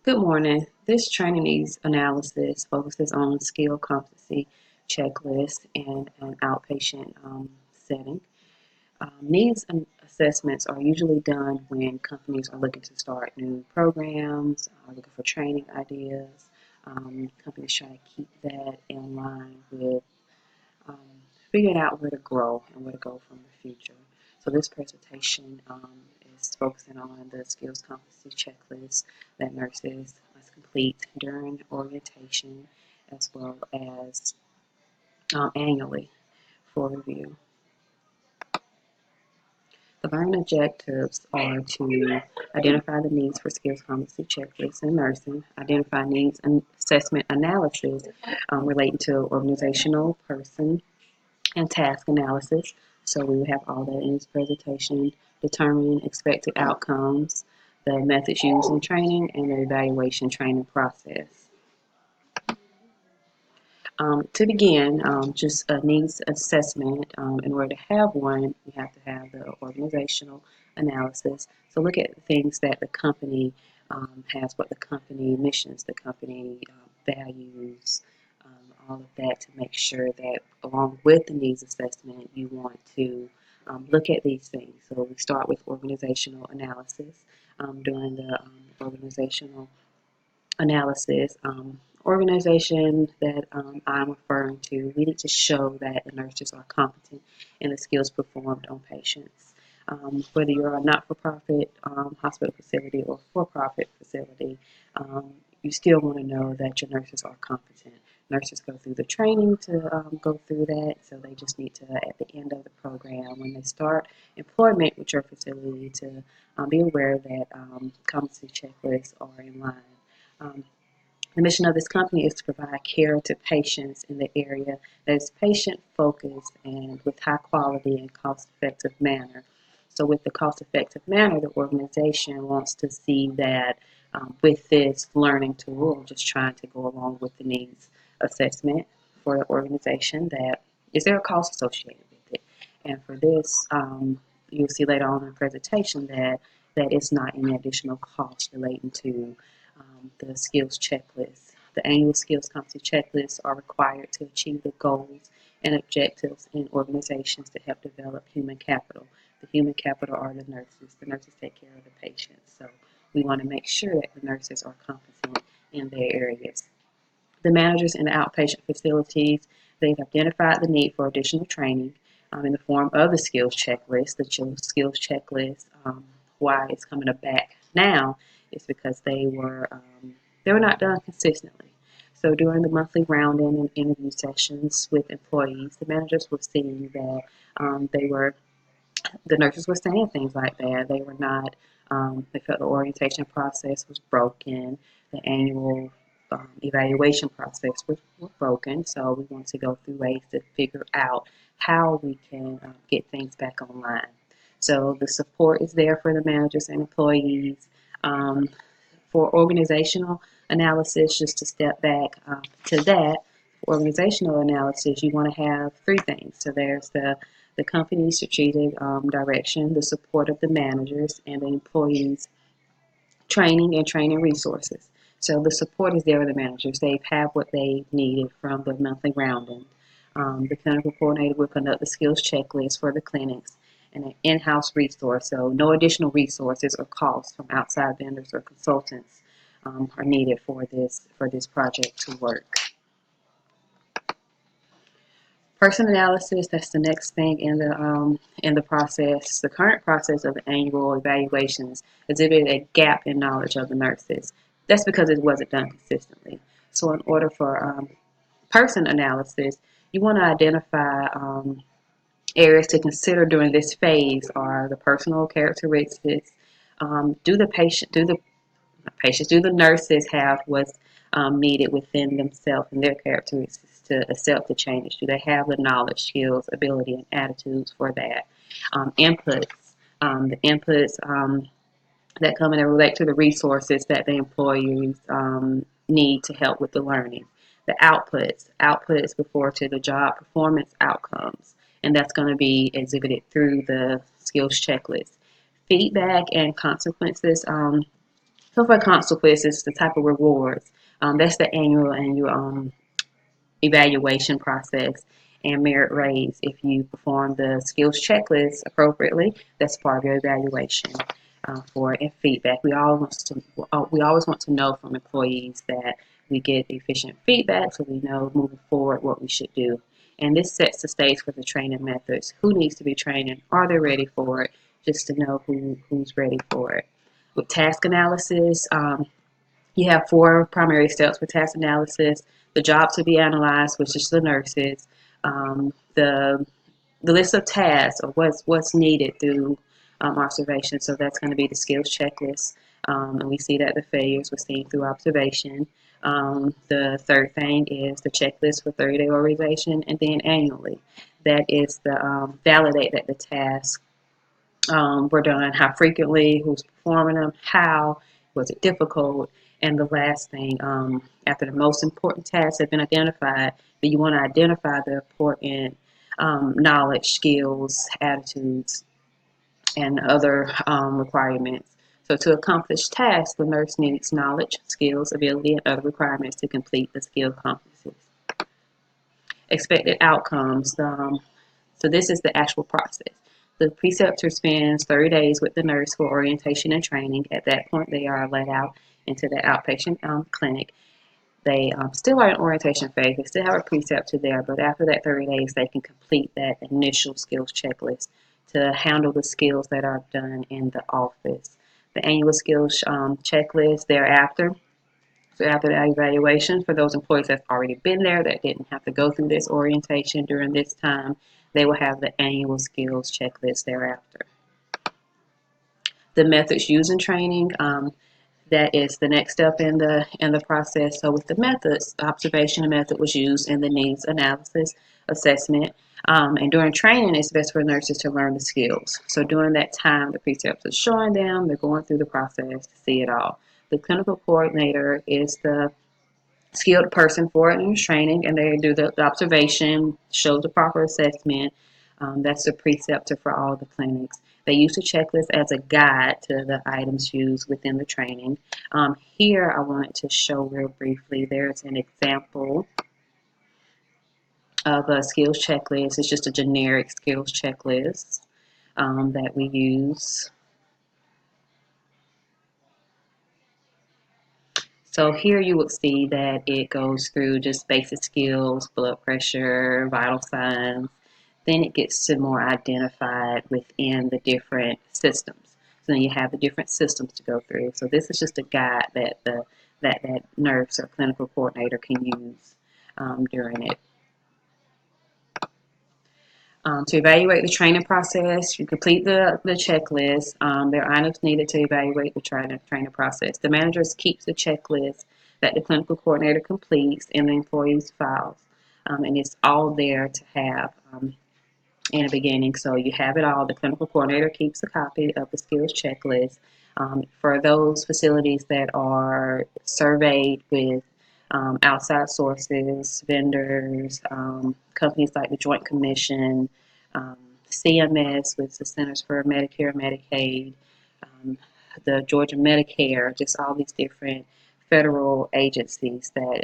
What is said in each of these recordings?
Good morning. This training needs analysis focuses on skill competency checklists in an outpatient setting. Needs assessments are usually done when companies are looking to start new programs, are looking for training ideas. Companies try to keep that in line with um, figuring out where to grow and where to go from the future. So this presentation is focusing on the skills competency checklist that nurses must complete during orientation as well as annually for review. The learning objectives are to identify the needs for skills competency checklists in nursing, identify needs and assessment analysis relating to organizational, person, and task analysis. So we will have all that in this presentation, determining expected outcomes, the methods used in training, and the evaluation training process. To begin, just a needs assessment. In order to have one, you have to have the organizational analysis. So look at things that the company has, what the company missions, the company values, all of that to make sure that along with the needs assessment, you want to look at these things. So we start with organizational analysis. During the organizational analysis organization that I'm referring to, we need to show that the nurses are competent in the skills performed on patients. Whether you're a not-for-profit hospital facility or for-profit facility, you still want to know that your nurses are competent. Nurses go through the training to go through that, so they just need to, at the end of the program, when they start employment with your facility, to be aware that competency checklists are in line. Um, the mission of this company is to provide care to patients in the area that is patient-focused and with high quality and cost-effective manner. So with the cost-effective manner, the organization wants to see that with this learning tool, just trying to go along with the needs assessment for the organization, that is there a cost associated with it? And for this, you'll see later on in the presentation that is not any additional cost relating to the skills checklist. The annual skills competency checklists are required to achieve the goals and objectives in organizations to help develop human capital. The human capital are the nurses. The nurses take care of the patients. So we want to make sure that the nurses are competent in their areas. The managers in the outpatient facilities, they've identified the need for additional training in the form of the skills checklist. The skills checklist, why it's coming back now is because they were not done consistently. So during the monthly round-in and interview sessions with employees, the managers were seeing that the nurses were saying things like that. They were not, they felt the orientation process was broken, the annual evaluation process was broken. So we want to go through ways to figure out how we can get things back online. So the support is there for the managers and employees. For organizational analysis, just to step back to that, organizational analysis, you want to have three things. So there's the company's strategic direction, the support of the managers, and the employees' training and training resources. So the support is there with the managers. They have what they needed from the monthly rounding. The clinical coordinator will conduct the skills checklist for the clinics and an in-house resource. So no additional resources or costs from outside vendors or consultants are needed for this project to work. Person analysis, that's the next thing in the process. The current process of the annual evaluations exhibited a gap in knowledge of the nurses. That's because it wasn't done consistently. So in order for person analysis, you want to identify areas to consider during this phase are the personal characteristics. Do the nurses have what's needed within themselves and their characteristics to accept the changes? Do they have the knowledge, skills, ability, and attitudes for that? The inputs that come in and relate to the resources that the employees need to help with the learning. The outputs before to the job performance outcomes, and that's going to be exhibited through the skills checklist. Feedback and consequences So for consequences, the type of rewards, that's the annual evaluation process and merit raise. If you perform the skills checklist appropriately, that's part of your evaluation for and feedback. We always want to know from employees that we get efficient feedback so we know moving forward what we should do. And this sets the stage for the training methods. Who needs to be trained and are they ready for it? Just to know who's ready for it. With task analysis, you have four primary steps for task analysis: the job to be analyzed, which is the nurses, the list of tasks or what's needed through observation. So that's going to be the skills checklist, and we see that the failures were seen through observation. The third thing is the checklist for 30-day organization, and then annually, that is the validate that the tasks were done, how frequently, who's performing them, how, was it difficult, and the last thing, after the most important tasks have been identified, that you want to identify the important knowledge, skills, attitudes, and other requirements. So to accomplish tasks, the nurse needs knowledge, skills, ability, and other requirements to complete the skill competencies. Expected outcomes. So this is the actual process. The preceptor spends 30 days with the nurse for orientation and training. At that point, they are let out into the outpatient clinic. They still are in orientation phase. They still have a preceptor there, but after that 30 days, they can complete that initial skills checklist to handle the skills that are done in the office. The annual skills checklist thereafter. So after that evaluation, for those employees that's already been there that didn't have to go through this orientation during this time, they will have the annual skills checklist thereafter. The methods used in training, that is the next step in the process. So with the methods, the observation method was used in the needs analysis assessment. And during training, it's best for nurses to learn the skills. So during that time, the preceptor is showing them, they're going through the process to see it all. The clinical coordinator is the skilled person for it in training, and they do the observation, show the proper assessment. That's the preceptor for all the clinics. They use the checklist as a guide to the items used within the training. Here, I wanted to show real briefly, there's an example of a skills checklist. It's just a generic skills checklist that we use. So here you would see that it goes through just basic skills, blood pressure, vital signs. Then it gets to more identified within the different systems. So then you have the different systems to go through. So this is just a guide that that nurse or clinical coordinator can use during it. To evaluate the training process, you complete the checklist. There are items needed to evaluate the training process. The manager keeps the checklist that the clinical coordinator completes in the employee's files. And it's all there to have in the beginning. So you have it all. The clinical coordinator keeps a copy of the skills checklist. For those facilities that are surveyed with outside sources, vendors, companies like the Joint Commission, CMS, with the Centers for Medicare and Medicaid, the Georgia Medicare, just all these different federal agencies that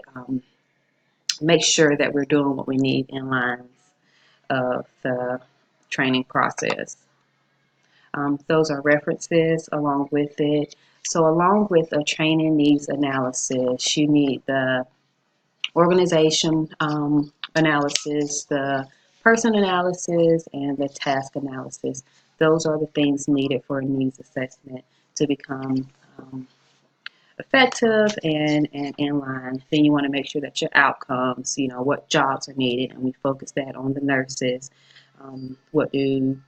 make sure that we're doing what we need in lines of the training process. Those are references along with it. So along with a training needs analysis, you need the organization analysis, the person analysis, and the task analysis. Those are the things needed for a needs assessment to become effective and in line. Then you want to make sure that your outcomes, what jobs are needed, and we focus that on the nurses. What do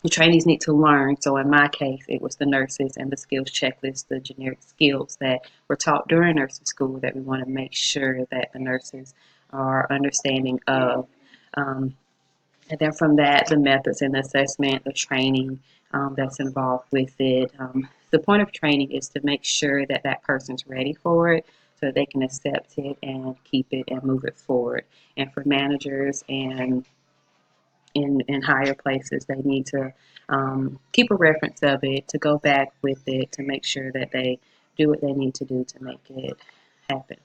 the trainees need to learn? So in my case, it was the nurses and the skills checklist, the generic skills that were taught during nursing school that we want to make sure that the nurses are understanding of. And then from that, the methods and the assessment, the training that's involved with it. The point of training is to make sure that that person's ready for it so they can accept it and keep it and move it forward. And for managers and in higher places, they need to keep a reference of it, to go back with it, to make sure that they do what they need to do to make it happen.